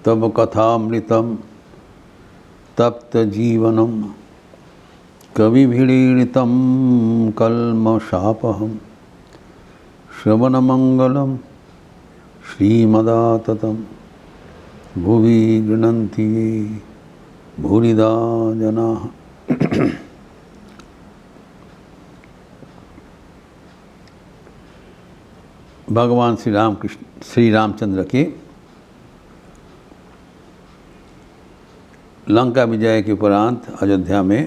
तब कथामृतं तप्तजीवनं कविभिरीडितं कल्मषापहं श्रवणमंगलं श्रीमदाततं भुवि गृह्णन्ति ये भूरिदा जनाः। भगवान श्री रामचंद्र के लंका विजय के उपरांत अयोध्या में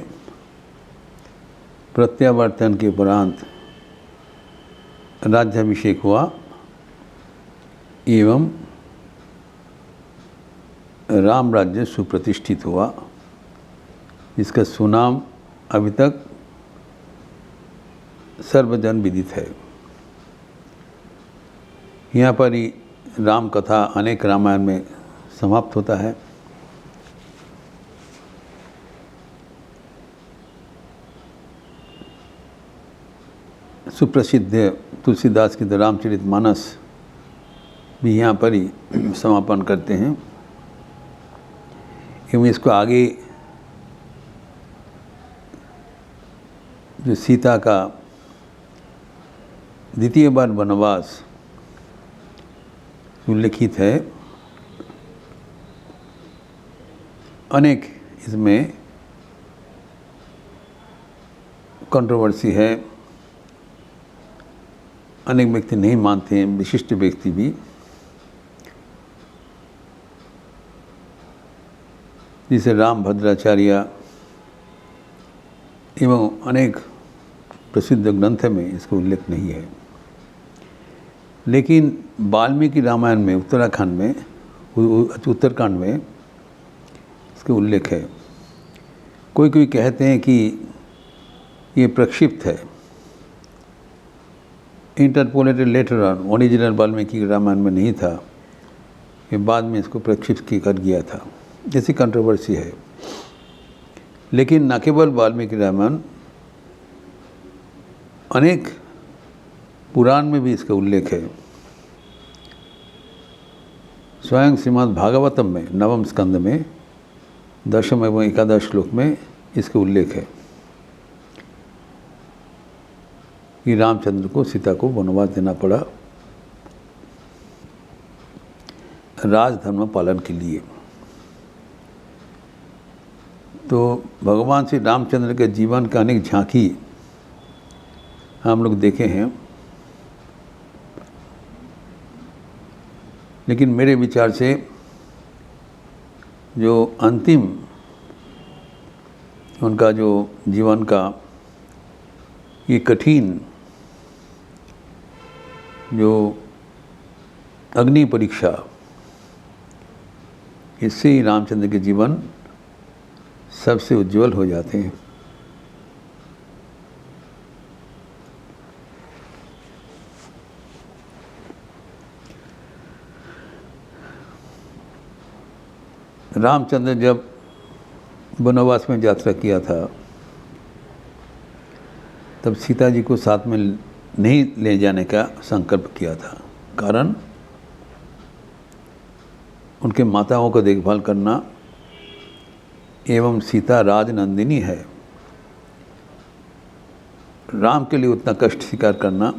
प्रत्यावर्तन के उपरांत राज्याभिषेक हुआ एवं राम राज्य सुप्रतिष्ठित हुआ, जिसका सुनाम अभी तक सर्वजन विदित है। यहाँ पर ही राम कथा अनेक रामायण में समाप्त होता है। सुप्रसिद्ध तुलसीदास की रामचरितमानस भी यहाँ पर ही समापन करते हैं एवं इसको आगे जो सीता का द्वितीय बार वनवास उल्लिखित है, अनेक इसमें कंट्रोवर्सी है, अनेक व्यक्ति नहीं मानते हैं, विशिष्ट व्यक्ति भी, जिसे राम भद्राचार्य एवं अनेक प्रसिद्ध ग्रंथ में इसका उल्लेख नहीं है। लेकिन वाल्मीकि रामायण में उत्तराखंड में उत्तरकांड में इसका उल्लेख है। कोई कोई कहते हैं कि ये प्रक्षिप्त है, interpolated later on, original Valmiki Ramayana में नहीं था, ये बाद में इसको प्रक्षिप्त कर गया था, जैसी कंट्रोवर्सी है। लेकिन न केवल वाल्मीकि रामायण, अनेक पुराण में भी इसका उल्लेख है। स्वयं श्रीमद् भागवतम में नवम स्कंद में 10वें एवं 11 श्लोक में इसका उल्लेख है कि रामचंद्र को सीता को वनवास देना पड़ा राजधर्म पालन के लिए। तो भगवान श्री रामचंद्र के जीवन का अनेक झांकी हम लोग देखे हैं, लेकिन मेरे विचार से जो अंतिम उनका जो जीवन का ये कठिन जो अग्नि परीक्षा, इससे ही रामचंद्र के जीवन सबसे उज्जवल हो जाते हैं। रामचंद्र जब वनवास में यात्रा किया था तब सीता जी को साथ में नहीं ले जाने का संकल्प किया था। कारण उनके माताओं को देखभाल करना एवं सीता राजनंदिनी है, राम के लिए उतना कष्ट स्वीकार करना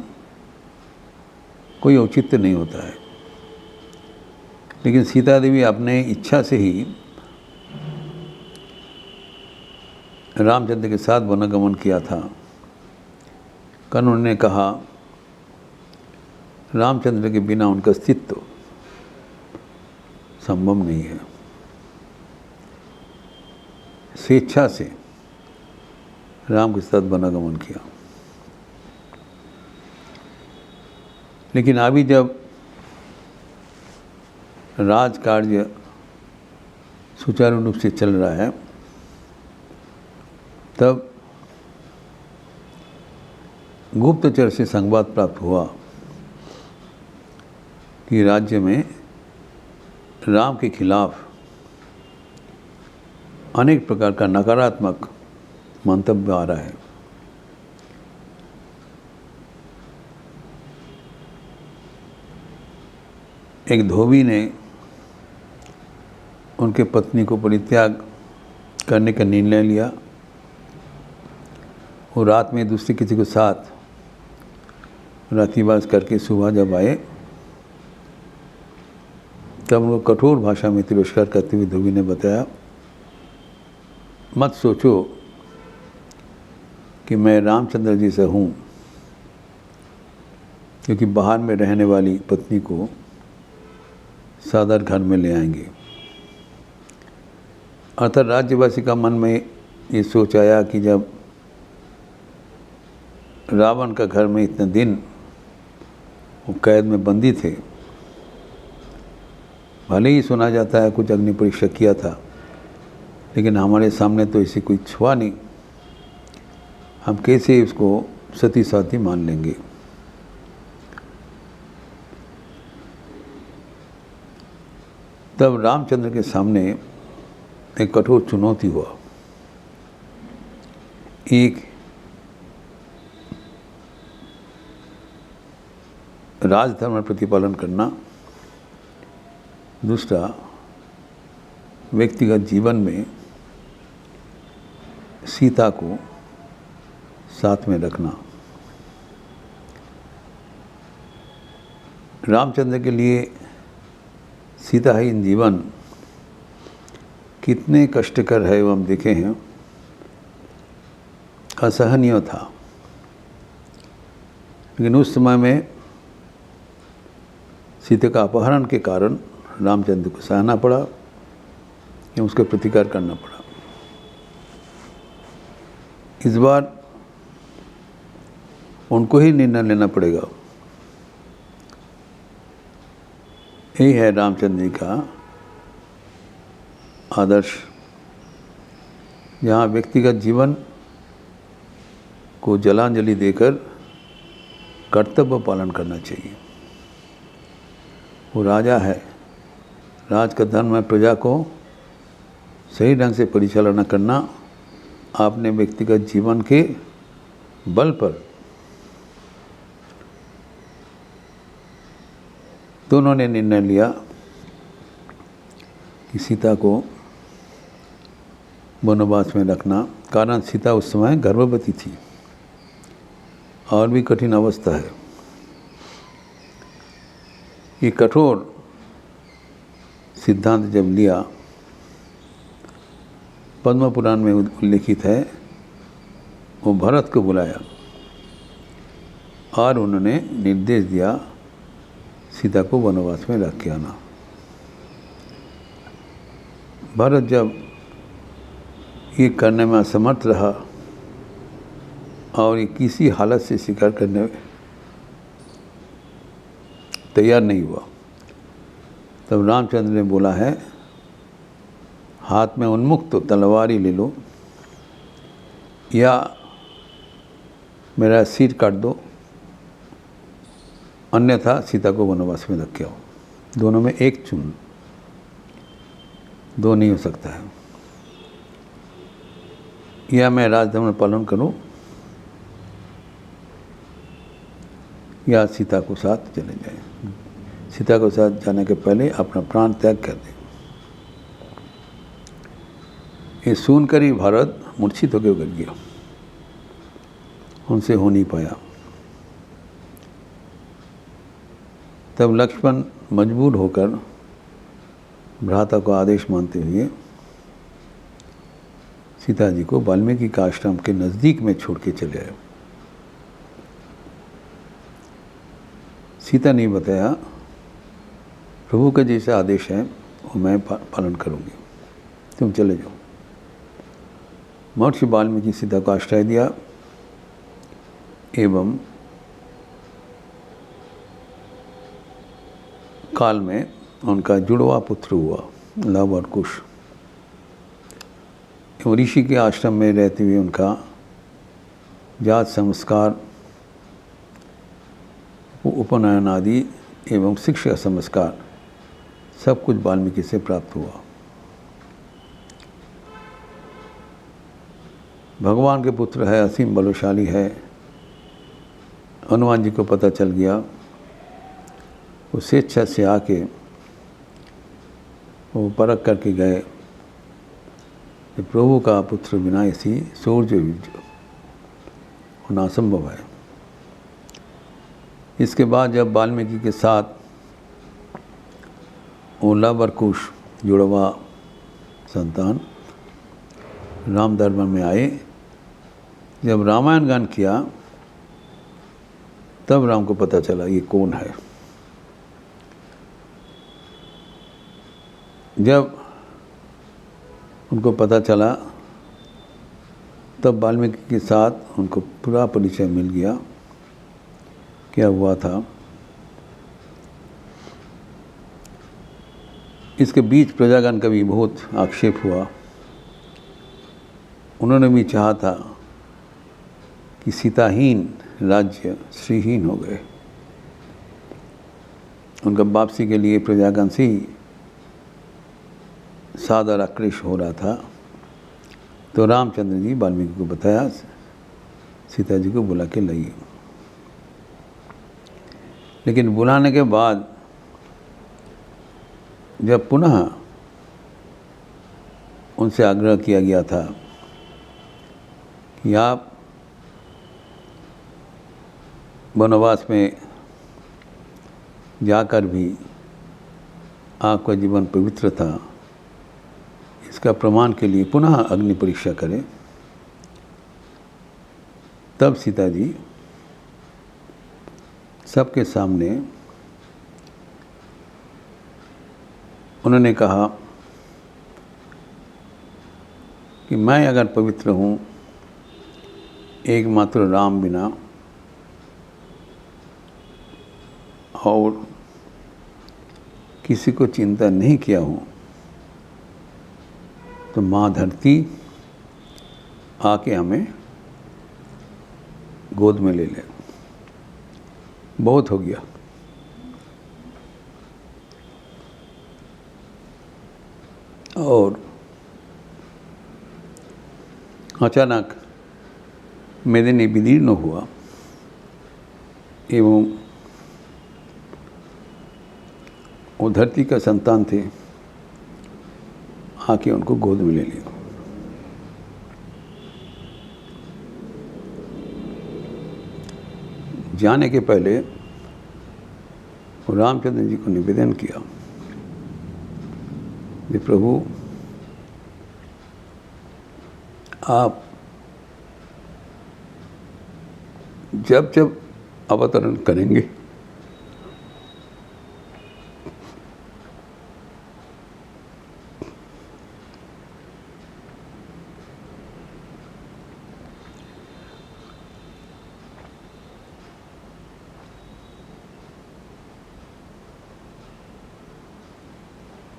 कोई औचित्य नहीं होता है। लेकिन सीता देवी अपने इच्छा से ही रामचंद्र के साथ वनगमन किया था। कारण उन्होंने कहा रामचंद्र के बिना उनका अस्तित्व संभव नहीं है। स्वेच्छा से राम के साथ वनगमन किया। लेकिन अभी जब राज कार्य सुचारू रूप से चल रहा है, तब गुप्तचर से संवाद प्राप्त हुआ कि राज्य में राम के खिलाफ अनेक प्रकार का नकारात्मक मंतव्य आ रहा है। एक धोबी ने उनके पत्नी को परित्याग करने का निर्णय लिया। वो रात में दूसरे किसी के साथ रात्रिवास करके सुबह जब आए तब उनको कठोर भाषा में तिरस्कार करते हुए ध्रुवी ने बताया, मत सोचो कि मैं रामचंद्र जी से हूँ, क्योंकि बाहर में रहने वाली पत्नी को सादर घर में ले आएंगे। अर्थात राज्यवासी का मन में ये सोच आया कि जब रावण का घर में इतने दिन वो कैद में बंदी थे, भले ही सुना जाता है कुछ अग्नि परीक्षा किया था, लेकिन हमारे सामने तो ऐसी कोई छुआ नहीं, हम कैसे उसको सती साथी मान लेंगे। तब रामचंद्र के सामने एक कठोर चुनौती हुआ। एक राजधर्म प्रतिपालन करना, दूसरा व्यक्तिगत जीवन में सीता को साथ में रखना। रामचंद्र के लिए सीताहीन जीवन कितने कष्टकर है वो हम देखे हैं, असहनीय था। लेकिन उस समय में सीता का अपहरण के कारण रामचंद्र को सहना पड़ा या उसका प्रतिकार करना पड़ा। इस बार उनको ही निर्णय लेना पड़ेगा। यही है रामचंद्र जी का आदर्श, जहाँ व्यक्तिगत जीवन को जलांजलि देकर कर्तव्य पालन करना चाहिए। वो राजा है, राज का धर्म है प्रजा को सही ढंग से परिचालना करना। आपने व्यक्तिगत जीवन के बल पर तो उन्होंने निर्णय लिया कि सीता को वनवास में रखना। कारण सीता उस समय गर्भवती थी और भी कठिन अवस्था है। ये कठोर सिद्धांत जब लिया, पद्म पुराण में उल्लेखित है, वो भरत को बुलाया और उन्होंने निर्देश दिया सीता को वनवास में रख के आना। भरत जब ये करने में असमर्थ रहा और ये किसी हालत से स्वीकार करने तैयार नहीं हुआ, तब रामचंद्र ने बोला है, हाथ में उन्मुक्त तलवार ही ले लो या मेरा सिर काट दो, अन्यथा सीता को वनवास में रख के आओ। दोनों में एक चुन, दो नहीं हो सकता है। या मैं राजधर्म पालन करूं या सीता को साथ चले जाए। सीता को साथ जाने के पहले अपना प्राण त्याग कर दे। ये सुनकर ही भारत मूर्छित होकर गिर गया, उनसे हो नहीं पाया। तब लक्ष्मण मजबूर होकर भ्राता को आदेश मानते हुए सीता जी को वाल्मीकि का आश्रम के नज़दीक में छोड़ के चले आए। सीता ने बताया, प्रभु का जैसा आदेश है वो मैं पालन करूँगी, तुम चले जाओ। महर्षि वाल्मीकि सीता को आश्रय दिया एवं काल में उनका जुड़वा पुत्र हुआ लव और कुश। ऋषि के आश्रम में रहते हुए उनका जात संस्कार, उपनयन आदि एवं शिक्षा संस्कार सब कुछ वाल्मीकि से प्राप्त हुआ। भगवान के पुत्र है, असीम बलशाली है। हनुमान जी को पता चल गया, वो स्वेच्छा से आके वो परख करके गए कि प्रभु का पुत्र बिना इसी सूर्य होना असंभव है। इसके बाद जब वाल्मीकि के साथ लव-कुश जुड़वा संतान राम दरबार में आए, जब रामायण गान किया तब राम को पता चला ये कौन है। जब उनको पता चला तब वाल्मीकि के साथ उनको पूरा परिचय मिल गया, क्या हुआ था। इसके बीच प्रजागण का भी बहुत आक्षेप हुआ। उन्होंने भी चाहा था कि सीताहीन राज्य श्रीहीन हो गए। उनका वापसी के लिए प्रजागण से ही सादर आक्रोश हो रहा था। तो रामचंद्र जी वाल्मीकि को बताया, सीता जी को बुला के लाइए। लेकिन बुलाने के बाद जब पुनः उनसे आग्रह किया गया था कि आप वनवास में जाकर भी आपका जीवन पवित्र था, इसका प्रमाण के लिए पुनः अग्नि परीक्षा करें, तब सीता जी सबके सामने उन्होंने कहा कि मैं अगर पवित्र हूँ एकमात्र राम बिना और किसी को चिंता नहीं किया हूँ, तो माँ धरती आके हमें गोद में ले ले, बहुत हो गया। और अचानक मेदिनी विदीर्ण हुआ एवं वो धरती का संतान थे, आके उनको गोद में ले लिया। जाने के पहले रामचंद्र जी को निवेदन किया कि प्रभु आप जब जब अवतरण करेंगे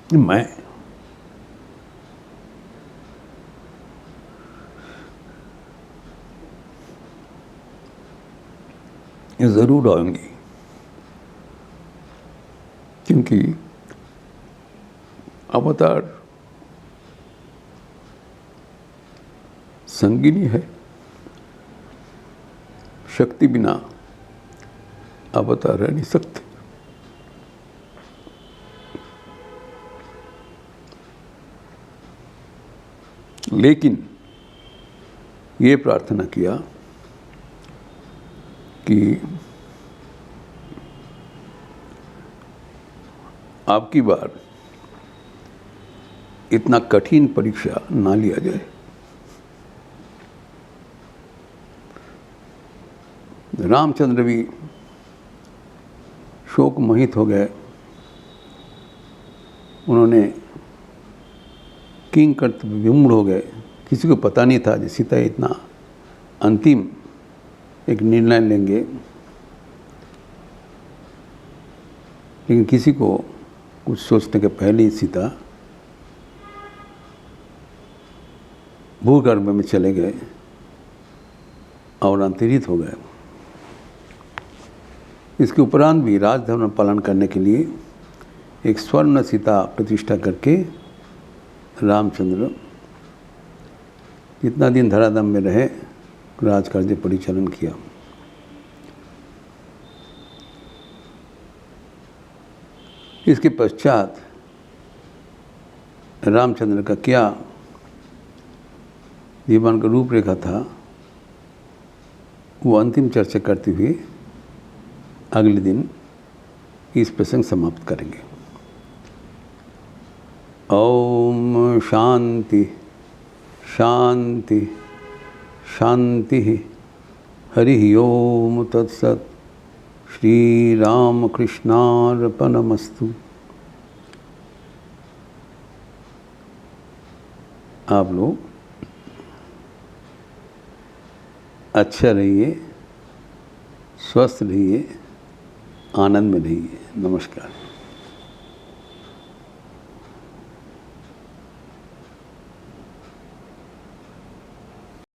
मैं ज़रूर आऊँगी, क्योंकि अवतार संगिनी है, शक्ति बिना अवतार रह नहीं सकते। लेकिन ये प्रार्थना किया कि आपकी बार इतना कठिन परीक्षा ना लिया जाए। रामचंद्र भी शोक मोहित हो गए। उन्होंने किंग कर्तव्य विमूढ़ हो गए। किसी को पता नहीं था कि सीता इतना अंतिम एक निर्णय लेंगे, लेकिन किसी को कुछ सोचने के पहले ही सीता भूगर्भ में चले गए और अंतरित हो गए। इसके उपरांत भी राजधर्म पालन करने के लिए एक स्वर्ण सीता प्रतिष्ठा करके रामचंद्र जितना दिन धराधाम में रहे राजकार्य परिचालन किया। इसके पश्चात रामचंद्र का क्या जीवन का रूपरेखा था, वो अंतिम चर्चा करते हुए अगले दिन इस प्रसंग समाप्त करेंगे। ओम शांति शांति शांति। हरि ओम तत्सत। श्री राम कृष्णार्पणमस्तु। आप लोग अच्छा रहिए, स्वस्थ रहिए, आनंद में रहिए। नमस्कार।